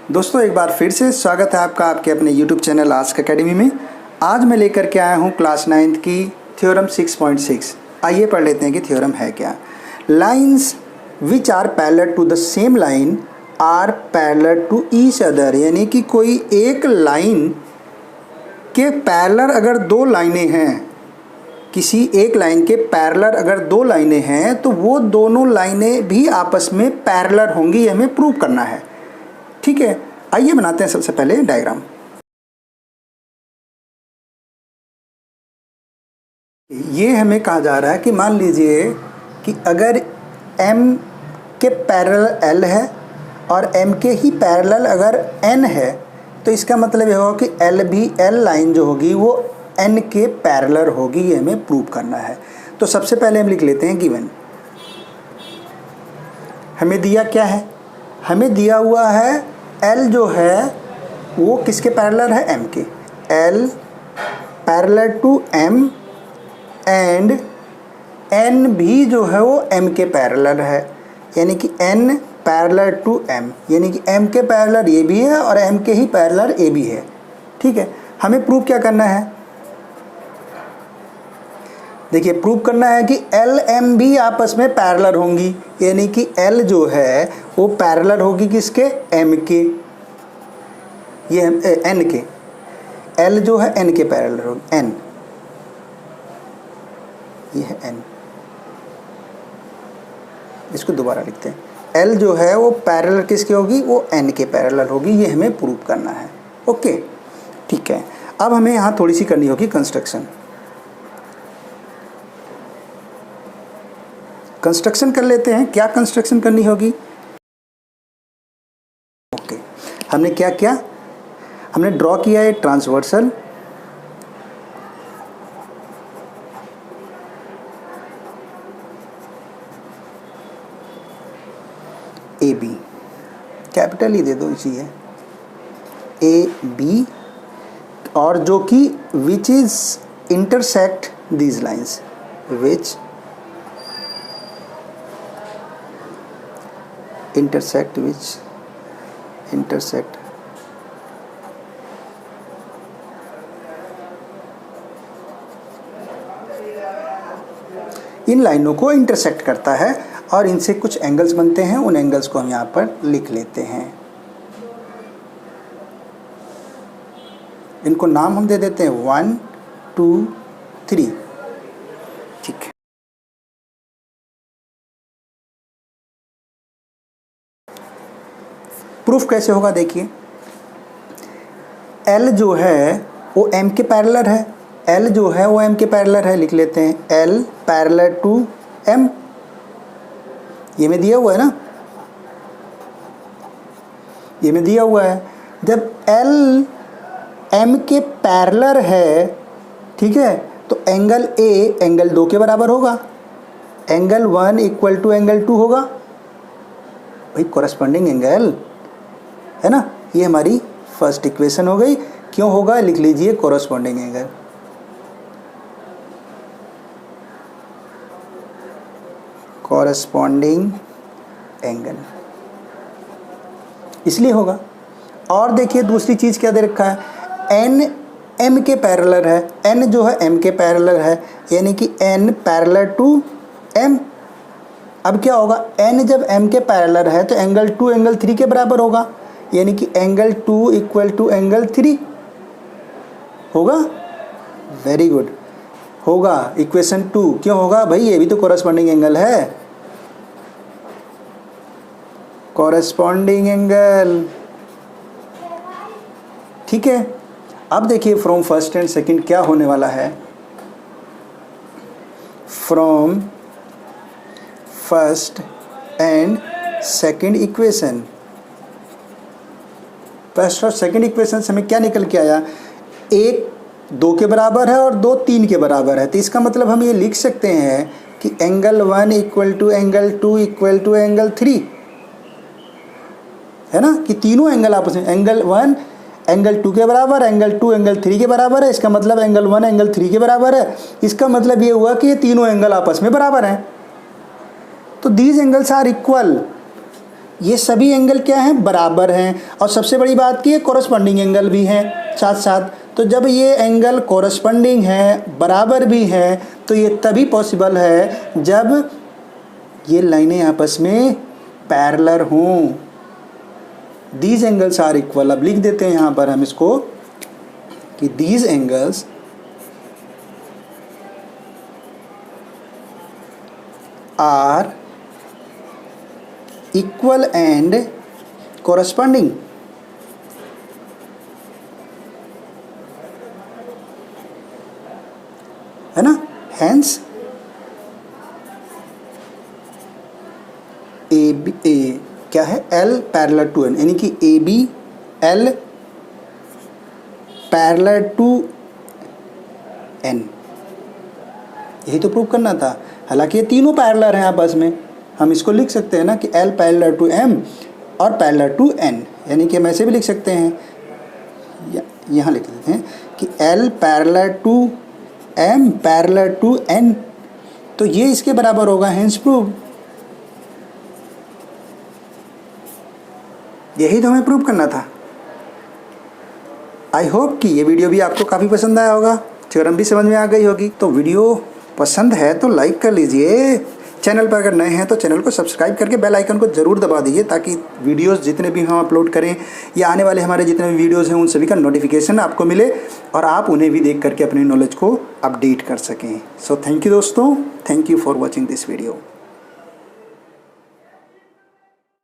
दोस्तों एक बार फिर से स्वागत है आपका आपके अपने YouTube चैनल आस्क एकेडमी में। आज मैं लेकर के आया हूँ क्लास 9th की थ्योरम 6.6। आइए पढ़ लेते हैं कि थ्योरम है क्या। Lines which are parallel to the same line are parallel to each other, यानी कि कोई एक लाइन के पैरेलल अगर दो लाइनें हैं, किसी एक लाइन के पैरेलल अगर दो लाइनें हैं तो वो दोनों लाइनें भी आपस में पैरेलल होंगी, ये हमें प्रूव करना है। ठीक है, आइए बनाते हैं सबसे पहले डायग्राम। ये हमें कहा जा रहा है कि मान लीजिए कि अगर m के पैरेलल l है और m के ही पैरेलल अगर n है तो इसका मतलब यह होगा कि l लाइन जो होगी वो n के पैरेलल होगी, ये हमें प्रूव करना है। तो सबसे पहले हम लिख लेते हैं गिवन। हमें दिया क्या है, हमें दिया हुआ है L जो है वो किसके पैरेलल है, M के। L parallel to M and N भी जो है वो M के पैरेलल है, यानी कि N पैरेलल टू M, यानी कि M के पैरेलल ये भी है और M के ही पैरेलल A भी है। ठीक है, हमें प्रूव क्या करना है, देखिए प्रूव करना है कि L M भी आपस में पैरेलल होंगी, यानी कि L जो है वो पैरेलल होगी किसके, M के, ये N के। L जो है N के पैरेलल होगी, N ये है N। इसको दोबारा लिखते हैं, L जो है वो पैरेलल किसके होगी, वो N के पैरेलल होगी, ये हमें प्रूव करना है। ओके ठीक है, अब हमें यहाँ थोड़ी सी करनी होगी कंस्ट्रक्शन। कंस्ट्रक्शन कर लेते हैं। क्या कंस्ट्रक्शन करनी होगी, ओके हमने क्या किया, हमने ड्रॉ किया है ट्रांसवर्सल ए बी, कैपिटल ही दे दो इसी है, ए बी, और जो कि which is intersect these lines, which intersect इन लाइनों को इंटरसेक्ट करता है और इनसे कुछ एंगल्स बनते हैं, उन एंगल्स को हम यहाँ पर लिख लेते हैं। इनको नाम हम दे देते हैं 1 2 3। ठीक है, प्रूफ कैसे होगा, देखिए L जो है वो M के पैरेलल है, L जो है वो M के पैरेलल है, लिख लेते हैं L पैरेलल टू M, ये में दिया हुआ है ना, ये में दिया हुआ है। जब L M के पैरेलल है, ठीक है, तो एंगल A एंगल 2 के बराबर होगा, एंगल 1 इक्वल टू एंगल 2 होगा, भाई कोरस्पॉन्डिंग एंगल है ना। ये हमारी फर्स्ट इक्वेशन हो गई। क्यों होगा, लिख लीजिए कोरस्पॉन्डिंग एंगल। कोरस्पॉन्डिंग एंगल इसलिए होगा। और देखिए दूसरी चीज़ क्या दे रखा है, N M के पैरेलल है, N जो है M के पैरेलल है, यानी कि N पैरेलल टू M। अब क्या होगा, N जब M के पैरेलल है तो एंगल 2 एंगल 3 के बराबर होगा, यानी कि एंगल 2 इक्वल टू एंगल 3 होगा। वेरी गुड, होगा इक्वेशन 2। क्यों होगा भाई, ये भी तो कोरस्पॉन्डिंग एंगल है, कोरस्पॉन्डिंग एंगल। ठीक है, अब देखिए फ्रॉम फर्स्ट एंड सेकंड क्या होने वाला है, from first and second equation, first और सेकंड इक्वेशन से हमें क्या निकल के आया, 1 2 के बराबर है और 2 3 के बराबर है। तो इसका मतलब हम ये लिख सकते हैं कि angle 1 equal to angle 2 equal to angle 3, है ना, कि तीनों एंगल आपस में, एंगल 1 एंगल 2 के बराबर, एंगल 2 एंगल 3 के बराबर है। इसका मतलब एंगल 1 एंगल 3 के बराबर है। इसका मतलब ये हुआ कि ये तीनों एंगल आपस में बराबर हैं। तो दीज एंगल्स आर इक्वल, ये सभी एंगल क्या हैं, बराबर हैं। और सबसे बड़ी बात की है कोरस्पॉन्डिंग एंगल भी हैं साथ साथ। तो जब ये एंगल कोरस्पॉन्डिंग है, बराबर भी है, तो ये तभी पॉसिबल है जब ये लाइनें आपस में पैरेलल हों। These angles are equal. अब लिख देते हैं यहाँ पर हम इसको कि these angles are equal and corresponding. है ना, हेंस ए बी ए क्या है, L पैरेलल टू N, यानी कि A B L parallel to N। यही तो प्रूव करना था। हालांकि ये तीनों पैरेलल हैं आपस में। हम इसको लिख सकते हैं ना कि L पैरेलल टू M और पैरेलल टू N, यानी कि हम ऐसे भी लिख सकते हैं, यहाँ लिख देते हैं कि L parallel to M parallel to N, तो ये इसके बराबर होगा, हेंस प्रूव। यही तो हमें प्रूव करना था। आई होप कि ये वीडियो भी आपको काफ़ी पसंद आया होगा, थ्योरम भी समझ में आ गई होगी। तो वीडियो पसंद है तो लाइक कर लीजिए। चैनल पर अगर नए हैं तो चैनल को सब्सक्राइब करके बेल आइकन को ज़रूर दबा दीजिए, ताकि वीडियोस जितने भी हम अपलोड करें या आने वाले हमारे जितने भी वीडियोस हैं उन सभी का नोटिफिकेशन आपको मिले और आप उन्हें भी देख करके अपने नॉलेज को अपडेट कर सकें। सो थैंक यू दोस्तों, thank you for watching this video.